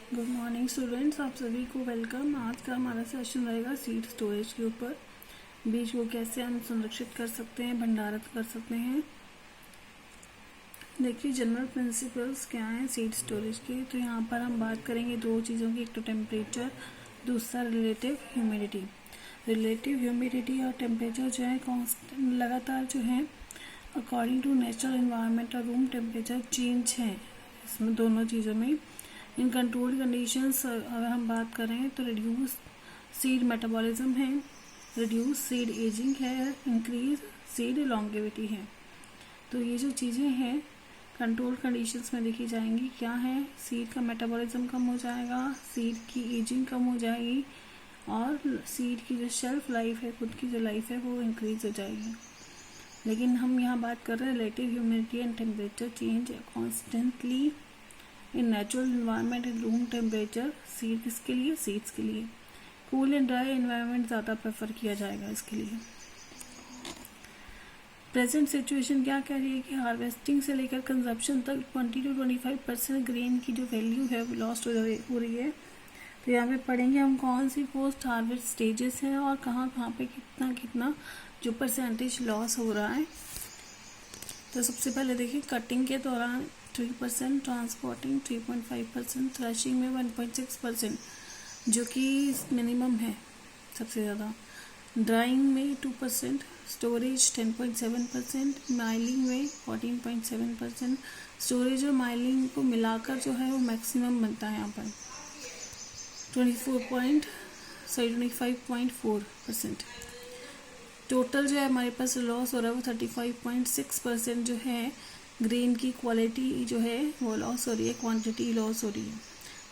Good morning students, आप सभी को वेलकम। आज का हमारा सेशन रहेगा सीड स्टोरेज के ऊपर। बीज को कैसे हम संरक्षित कर सकते हैं, भंडारित कर सकते हैं। देखिए जनरल प्रिंसिपल्स क्या हैं सीड स्टोरेज के। तो यहाँ पर हम बात करेंगे दो चीज़ों की, एक तो टेम्परेचर, दूसरा रिलेटिव ह्यूमिडिटी। रिलेटिव ह्यूमिडिटी और टेम्परेचर जो है कॉन्स्टेंट लगातार जो है अकॉर्डिंग टू नेचुरल एनवायरनमेंट और रूम टेम्परेचर चेंज है इसमें दोनों चीज़ों में। इन कंट्रोल्ड कंडीशंस अगर हम बात करें तो रिड्यूस सीड मेटाबॉलिज्म है, रिड्यूस सीड एजिंग है, इंक्रीज सीड लॉन्गेविटी है। तो ये जो चीज़ें हैं कंट्रोल कंडीशंस में देखी जाएंगी। क्या है, सीड का मेटाबॉलिज्म कम हो जाएगा, सीड की एजिंग कम हो जाएगी और सीड की जो शेल्फ लाइफ है, खुद की जो लाइफ है वो इंक्रीज हो जाएगी। लेकिन हम यहाँ बात कर रहे हैं relative humidity and temperature change constantly in natural environment and room temperature. Seed किसके लिए, सीड्स के लिए। कूल एंड ड्राई एनवायरनमेंट ज़्यादा प्रेफर किया जाएगा इसके लिए। प्रेजेंट सिचुएशन क्या कह रही है कि हार्वेस्टिंग से लेकर कंजप्शन तक 20 to 25% ग्रेन की जो वैल्यू है वो लॉस्ट हो रही है। तो यहाँ पे पढ़ेंगे हम कौन सी पोस्ट हार्वेस्ट स्टेजेस हैं और कहाँ कहाँ पे कितना कितना जो परसेंटेज लॉस हो रहा है। तो सबसे पहले देखिए कटिंग के दौरान 3%, ट्रांसपोर्टिंग 3.5%, थ्रेशिंग में 1.6% जो कि मिनिमम है सबसे ज़्यादा, ड्राइंग में 2%, स्टोरेज 10.7%, माइलिंग में 14.7%। स्टोरेज और माइलिंग को मिलाकर जो है वो मैक्सिमम बनता है यहाँ पर 25.4%। टोटल जो है हमारे पास लॉस हो रहा है वो 35.6% जो है। ग्रेन की क्वालिटी जो है वो लॉस हो रही है, क्वांटिटी लॉस हो रही है।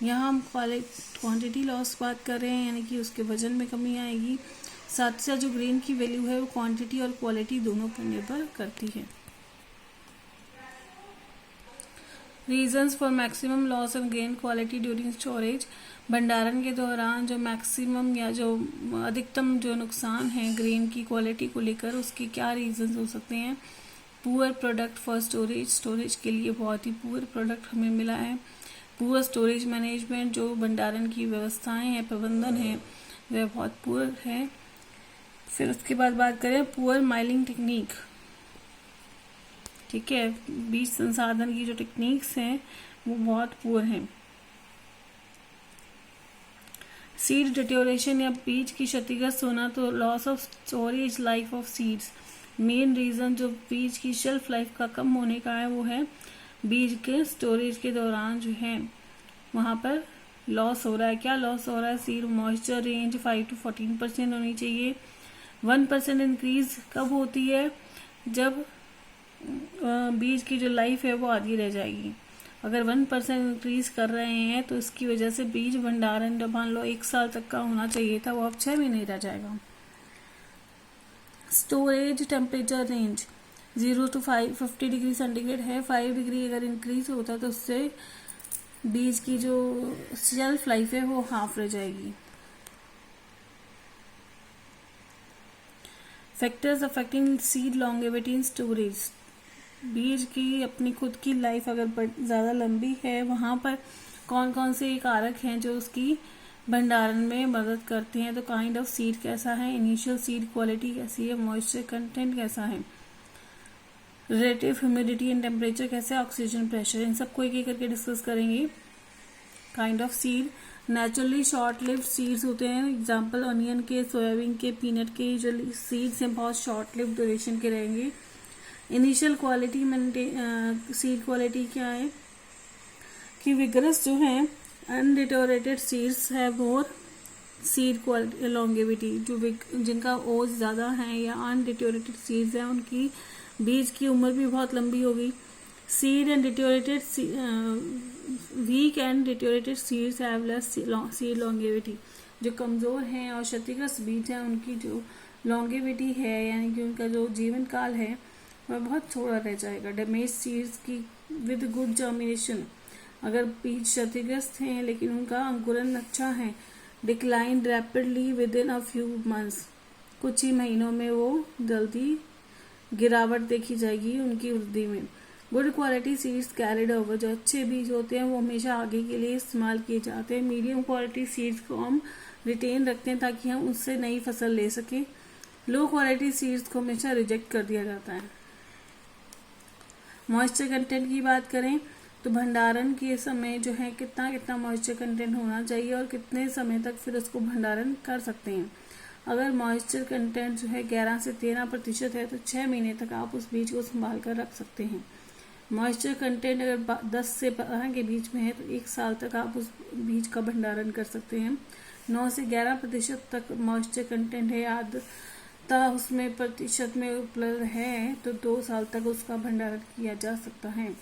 यहाँ हम क्वांटिटी लॉस बात कर रहे हैं, यानी कि उसके वजन में कमी आएगी। साथ साथ जो ग्रेन की वैल्यू है वो क्वांटिटी और क्वालिटी दोनों पर निर्भर करती है। Reasons for maximum loss of grain quality during storage. भंडारण के दौरान जो मैक्सिमम या जो अधिकतम जो नुकसान है ग्रेन की क्वालिटी को लेकर, उसके क्या रीजंस हो सकते हैं। Poor product for storage, storage के लिए बहुत ही पुअर प्रोडक्ट हमें मिला है। पुअर स्टोरेज मैनेजमेंट, जो भंडारण की व्यवस्थाएं हैं, प्रबंधन है, वह बहुत पुअर है। फिर उसके बाद बात करें पुअर माइलिंग टेक्निक, ठीक है, बीज संसाधन की जो टेक्निक्स हैं वो बहुत पुअर हैं। सीड डिटोरेशन या बीज की क्षतिग्रस्त होना, तो loss of storage life of seeds. Main reason जो बीज की शेल्फ लाइफ का कम होने का है वो है बीज के स्टोरेज के दौरान जो है वहाँ पर लॉस हो रहा है। क्या लॉस हो रहा है, सीड मॉइस्चर रेंज 5 to 14% होनी चाहिए। 1% इंक्रीज कब होती है, जब बीज की जो लाइफ है वो आधी रह जाएगी। अगर 1% इंक्रीज कर रहे हैं तो इसकी वजह से बीज भंडारण जो मान लो 1 साल तक का होना चाहिए था वो अब 6 महीने रह जाएगा। Storage temperature range 0 to 50 degree centigrade है। 5 डिग्री अगर इंक्रीज होता है तो उससे बीज की जो शेल्फ लाइफ है वो हाफ रह जाएगी। फैक्टर्स अफेक्टिंग सीड लॉन्गेविटी इन स्टोरेज। बीज की अपनी खुद की लाइफ अगर ज़्यादा लंबी है, वहाँ पर कौन कौन से कारक हैं जो उसकी भंडारण में मदद करते हैं। तो काइंड ऑफ सीड कैसा है, इनिशियल सीड क्वालिटी कैसी है, मॉइस्चर कंटेंट कैसा है, रिलेटिव ह्यूमिडिटी एंड टेम्परेचर कैसे, ऑक्सीजन प्रेशर, इन सबको एक एक करके डिस्कस करेंगे। Kind of seed, naturally short lived seeds होते हैं, एग्जाम्पल ऑनियन के, सोयाबीन के, पीनट के जो सीड्स हैं बहुत शॉर्ट लिव्ड ड्यूरेशन के रहेंगे। इनिशियल क्वालिटी सीड क्वालिटी क्या है कि विगरस जो है अनडिटोरेटेड सीड्स है मोर सीड क्वालिटी लॉन्गेविटी। जो जिनका ओज ज़्यादा है या अनडिटोरेटेड सीड्स हैं उनकी बीज की उम्र भी बहुत लंबी होगी। Seed and deteriorated weak and deteriorated seeds have less seed longevity. जो कमज़ोर हैं और क्षतिग्रस्त बीज हैं उनकी जो लॉन्गेविटी है, यानी कि उनका जो जीवन काल है वह बहुत थोड़ा रह जाएगा। डैमेज सीड्स की विद गुड जर्मिनेशन, अगर बीज क्षतिग्रस्त हैं लेकिन उनका अंकुरन अच्छा है, decline rapidly with in a few months, कुछ ही महीनों में वो जल्दी गिरावट देखी जाएगी उनकी वृद्धि में। Good quality seeds carried over, जो अच्छे बीज होते हैं वो हमेशा आगे के लिए इस्तेमाल किए जाते हैं। मीडियम क्वालिटी सीड्स को हम रिटेन रखते हैं ताकि हम उससे नई फसल ले सकें। लो क्वालिटी सीड्स को हमेशा रिजेक्ट कर दिया जाता है। मॉइस्चर कंटेंट की बात करें तो भंडारण के समय जो है कितना कितना मॉइस्चर कंटेंट होना चाहिए और कितने समय तक फिर उसको भंडारण कर सकते हैं। अगर मॉइस्चर कंटेंट जो है 11 से 13% है तो 6 महीने तक आप उस बीज को संभाल कर रख सकते हैं। मॉइस्चर कंटेंट अगर 10 से 12 के बीच में है तो 1 साल तक आप उस बीज का भंडारण कर सकते हैं। 9 से 11% तक मॉइस्चर कंटेंट है आर्द्रता उसमें प्रतिशत में उपलब्ध है तो 2 साल तक उसका भंडारण किया जा सकता है।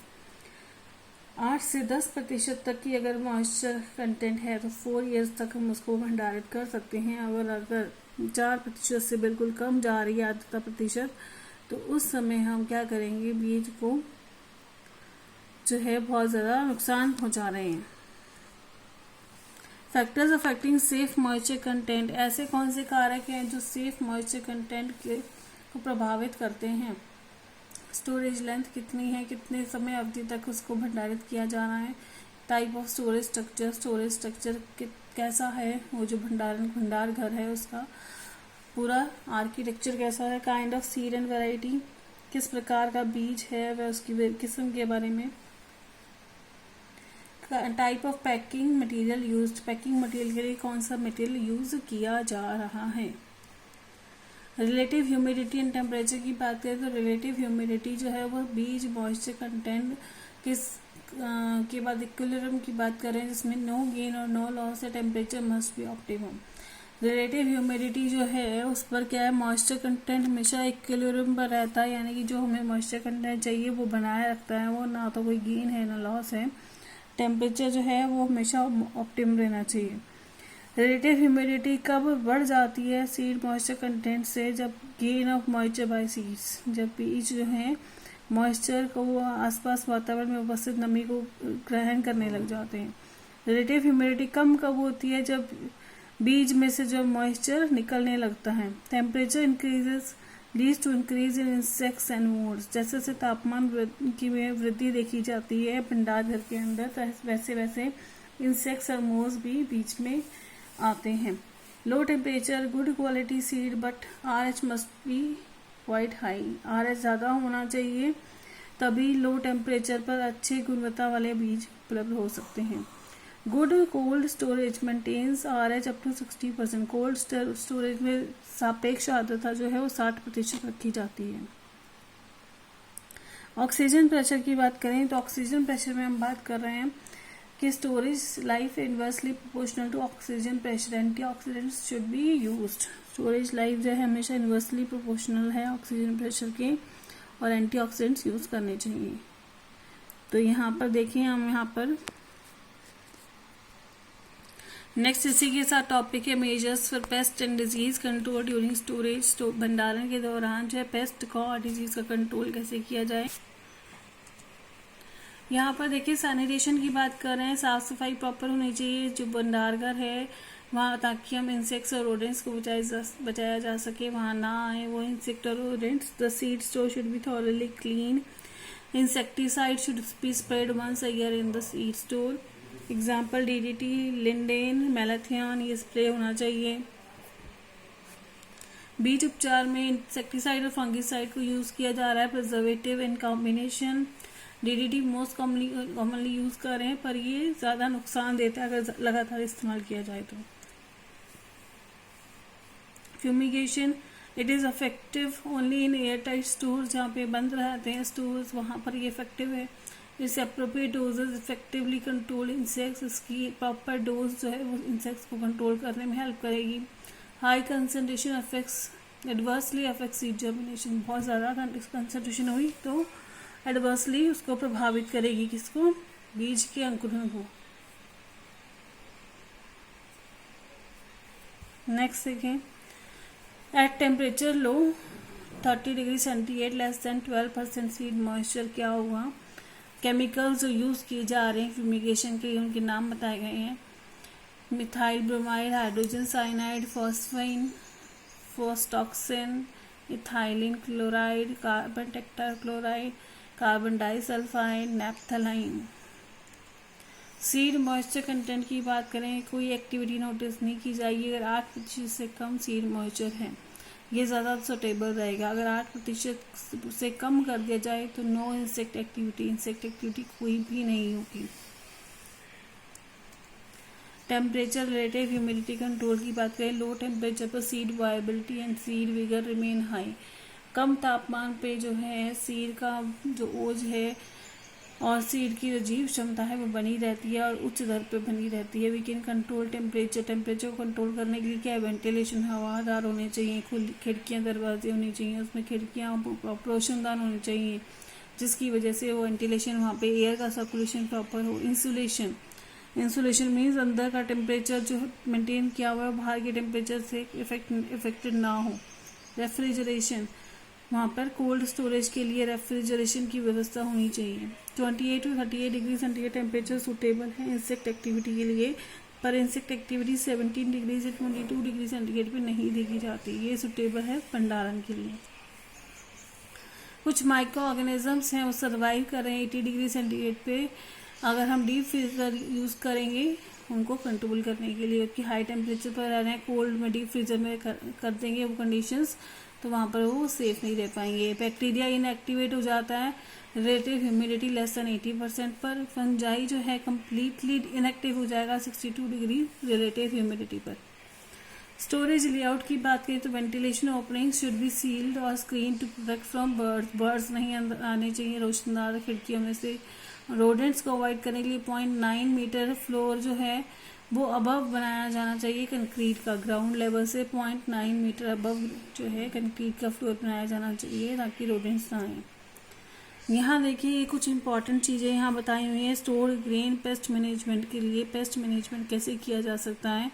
8 से 10% तक की अगर मॉइस्चर कंटेंट है तो 4 ईयर्स तक हम उसको भंडारित कर सकते हैं। अगर 4% से बिल्कुल कम जा रही है आर्द्रता प्रतिशत तो उस समय हम क्या करेंगे, बीज को जो है बहुत ज़्यादा नुकसान पहुंचा रहे हैं। Factors affecting safe moisture content, ऐसे कौन से कारक हैं जो सेफ मॉइस्चर कंटेंट को प्रभावित करते हैं। स्टोरेज लेंथ कितनी है, कितने समय अवधि तक उसको भंडारित किया जा रहा है। टाइप ऑफ स्टोरेज स्ट्रक्चर कैसा है, वो जो भंडार घर है उसका पूरा आर्किटेक्चर कैसा है। Kind of seed and variety, किस प्रकार का बीज है वह उसकी किस्म के बारे में। Type of packing material used, packing material के लिए कौन सा मटेरियल यूज किया जा रहा है। रिलेटिव ह्यूमिडिटी एंड टेम्परेचर की बात करें तो रिलेटिव ह्यूमिडिटी जो है वो बीज मॉइस्चर कंटेंट किस के बाद इक्विलिब्रियम की बात करें जिसमें नो गेन और नो लॉस है, temperature must be optimum. Relative humidity जो है उस पर क्या है, मॉइस्चर कंटेंट हमेशा इक्विलिब्रियम पर रहता है, यानी कि जो हमें मॉइस्चर कंटेंट चाहिए वो बनाए रखता है, वो ना तो कोई गेन है ना लॉस है। टेम्परेचर जो है वो हमेशा ऑप्टिमम रहना चाहिए। रिलेटिव ह्यूमिडिटी कब बढ़ जाती है सीड मॉइस्चर कंटेंट से, जब gain of moisture by seeds, जब बीज जो है मॉइस्चर को वो आसपास वातावरण में उपस्थित नमी को ग्रहण करने लग जाते हैं। रिलेटिव ह्यूमिडिटी कम कब होती है, जब बीज में से जो मॉइस्चर निकलने लगता है। Temperature increases leads to increase in insects and moulds, जैसे जैसे तापमान की वृद्धि देखी जाती है भंडार घर के अंदर वैसे वैसे इंसेक्ट्स और मोल्ड्स भी बीच में आते हैं। Low temperature good quality seed but RH must be quite high, RH ज़्यादा होना चाहिए तभी लो टेम्परेचर पर अच्छे गुणवत्ता वाले बीज उपलब्ध हो सकते हैं। Good cold storage maintains RH up to 60%, cold storage में सापेक्ष आर्द्रता जो है वो 60% रखी जाती है। ऑक्सीजन प्रेशर की बात करें तो ऑक्सीजन प्रेशर में हम बात कर रहे हैं कि storage life inversely proportional to oxygen pressure, antioxidants should be used. Storage life जो है हमेशा इन्वर्सली प्रोपोर्शनल है ऑक्सीजन प्रेशर के और एंटीऑक्सीडेंट्स यूज करने चाहिए। तो यहाँ पर देखिए हम यहाँ पर नेक्स्ट इसी के साथ टॉपिक है measures for paste and disease control during storage, भंडारण के दौरान जो है पेस्ट का और डिजीज का कंट्रोल कैसे किया जाए। यहाँ पर देखिए सैनिटेशन की बात कर रहे हैं, साफ सफाई प्रॉपर होनी चाहिए जो भंडारघर है वहाँ, ताकि हम इंसेक्ट्स और रोडेंट्स को बचाया जा सके, वहाँ ना आए वो इंसेक्ट और rodents. The seed store should be thoroughly clean, insecticide should be spread once a year in the seed store. Example DDT, lindane, malathion, ये स्प्रे होना चाहिए। बीज उपचार में इंसेक्टिसाइड और फंगिसाइड को यूज किया जा रहा है, preservative in combination. DDT most commonly use कर रहे हैं पर ये ज्यादा नुकसान देता है अगर लगातार इस्तेमाल किया जाए तो। Fumigation, it is effective only in air tight store, जहाँ पे बंद रहते हैं स्टोर्स वहाँ पर ये इफेक्टिव है। इससे appropriate dosages effectively control insects, इसकी प्रॉपर डोज जो है वो इंसेक्ट्स को कंट्रोल करने में हेल्प करेगी। High concentration adversely affect seed germination, बहुत ज़्यादा कंसंट्रेशन हुई तो एडवर्सली उसको प्रभावित करेगी, किसको, बीज के अंकुरण को। नेक्स्ट देखें, at temperature low 30 degree centigrade less than 12% seed moisture क्या हुआ। केमिकल्स जो यूज़ किए जा रहे हैं फ्यूमिगेशन के उनके नाम बताए गए हैं। Methyl bromide, hydrogen cyanide, phosphine, Phostoxin, ethylene chloride, carbon tetrachloride, carbon disulphide, naphthalene. Seed moisture content की बात करें, कोई एक्टिविटी नोटिस नहीं की जाएगी अगर 8% से कम सीड मॉइस्चर है, ये ज़्यादा सुटेबल रहेगा। अगर 8% से कम कर दिया जाए तो नो इंसेक्ट एक्टिविटी कोई भी नहीं होगी। टेम्परेचर रिलेटिव ह्यूमिडिटी कंट्रोल की बात करें, लो टेम्परेचर पर seed viability and seed vigour remain high. कम तापमान पे जो है सीड का जो ओज है और सीड की जो जीव क्षमता है वो बनी रहती है और उच्च दर पे बनी रहती है। वी कैन कंट्रोल टेम्परेचर को कंट्रोल करने के लिए क्या है, वेंटिलेशन हवादार होने चाहिए, खुली खिड़कियाँ दरवाजे होनी चाहिए, उसमें खिड़कियाँ रोशनदान होनी चाहिए, जिसकी वजह से वो वेंटिलेशन वहाँ पे एयर का सर्कुलेशन प्रॉपर हो। इंसुलेशन मीन्स अंदर का टेम्परेचर जो मेंटेन किया हुआ है बाहर के टेम्परेचर से इफेक्टेड ना हो। रेफ्रिजरेशन, वहाँ पर कोल्ड स्टोरेज के लिए रेफ्रिजरेशन की व्यवस्था होनी चाहिए। 28 to 38 degree centigrade temperature suitable है इंसेक्ट एक्टिविटी के लिए, पर इंसेक्ट एक्टिविटी 17 डिग्री से 22 डिग्री सेंटीग्रेड पे नहीं देखी जाती। ये सूटेबल है भंडारण के लिए। कुछ माइक्रो ऑर्गेनिजम्स हैं वो सर्वाइव कर रहे हैं 80 डिग्री सेंटीग्रेड पे। अगर हम डीप फ्रीजर यूज़ करेंगे उनको कंट्रोल करने के लिए, कि हाई टेम्परेचर पर रह रहे हैं, कोल्ड में डीप फ्रीजर में कर देंगे वो कंडीशंस, तो वहाँ पर वो सेफ नहीं रह पाएंगे। बैक्टीरिया इनएक्टिवेट हो जाता है रिलेटिव ह्यूमिडिटी लेस देन 80% पर। फंजाई जो है कम्प्लीटली इनएक्टिव हो जाएगा 62 डिग्री रिलेटिव ह्यूमिडिटी पर। स्टोरेज लेआउट की बात करें तो ventilation opening should be sealed और screen to protect from birds नहीं अंदर आने चाहिए रोशनदार खिड़कियों में से। रोडेंट्स को अवॉइड करने के लिए 0.9 मीटर फ्लोर जो है वो अबव बनाया जाना चाहिए कंक्रीट का, ग्राउंड लेवल से 0.9 मीटर अबव जो है कंक्रीट का फ्लोर बनाया जाना चाहिए ताकि रोडेंट्स ना आए। यहाँ देखिए कुछ इंपॉर्टेंट चीज़ें यहाँ बताई हुई हैं स्टोर ग्रेन पेस्ट मैनेजमेंट के लिए। पेस्ट मैनेजमेंट कैसे किया जा सकता है,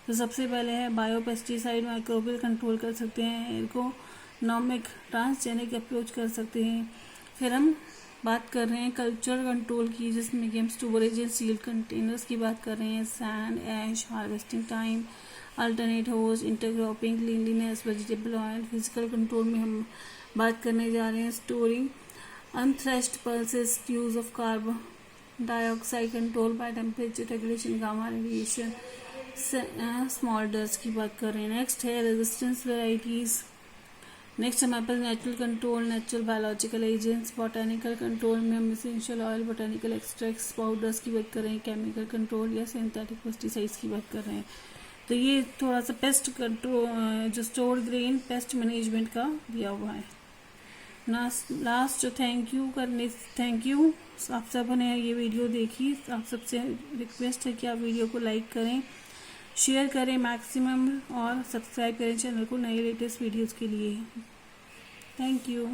तो सबसे पहले है बायोपेस्टिसाइड माइक्रोबियल कंट्रोल कर सकते हैं, एर्गोनॉमिक ट्रांसजेनिक अप्रोच कर सकते हैं। फिर हम बात कर रहे हैं कल्चर कंट्रोल की, जिसमें कि हम स्टोरेज एंड सील्ड कंटेनर्स की बात कर रहे हैं। Sand, ash, harvesting time, alternate होज, intercropping, cleanliness, vegetable oil. Physical control में हम बात करने जा रहे हैं storing unthreshed pulses, use of carbon dioxide control by temperature regulation, gamma radiation, small dust की बात कर रहे हैं। नेक्स्ट है रेजिस्टेंस वेराइटीज। नेक्स्ट हमारे पास natural control, natural biological agents. Botanical control में हम essential oil, botanical extracts, powders की बात कर रहे हैं। केमिकल कंट्रोल या सिंथेटिक पेस्टिसाइड्स की बात कर रहे हैं। तो ये थोड़ा सा पेस्ट कंट्रोल जो स्टोर ग्रेन पेस्ट मैनेजमेंट का दिया हुआ है। लास्ट जो थैंक यू आप सब ने ये वीडियो देखी। आप सबसे रिक्वेस्ट है कि आप वीडियो को लाइक करें, शेयर करें मैक्सिमम और सब्सक्राइब करें चैनल को नए लेटेस्ट वीडियोस के लिए। Thank you.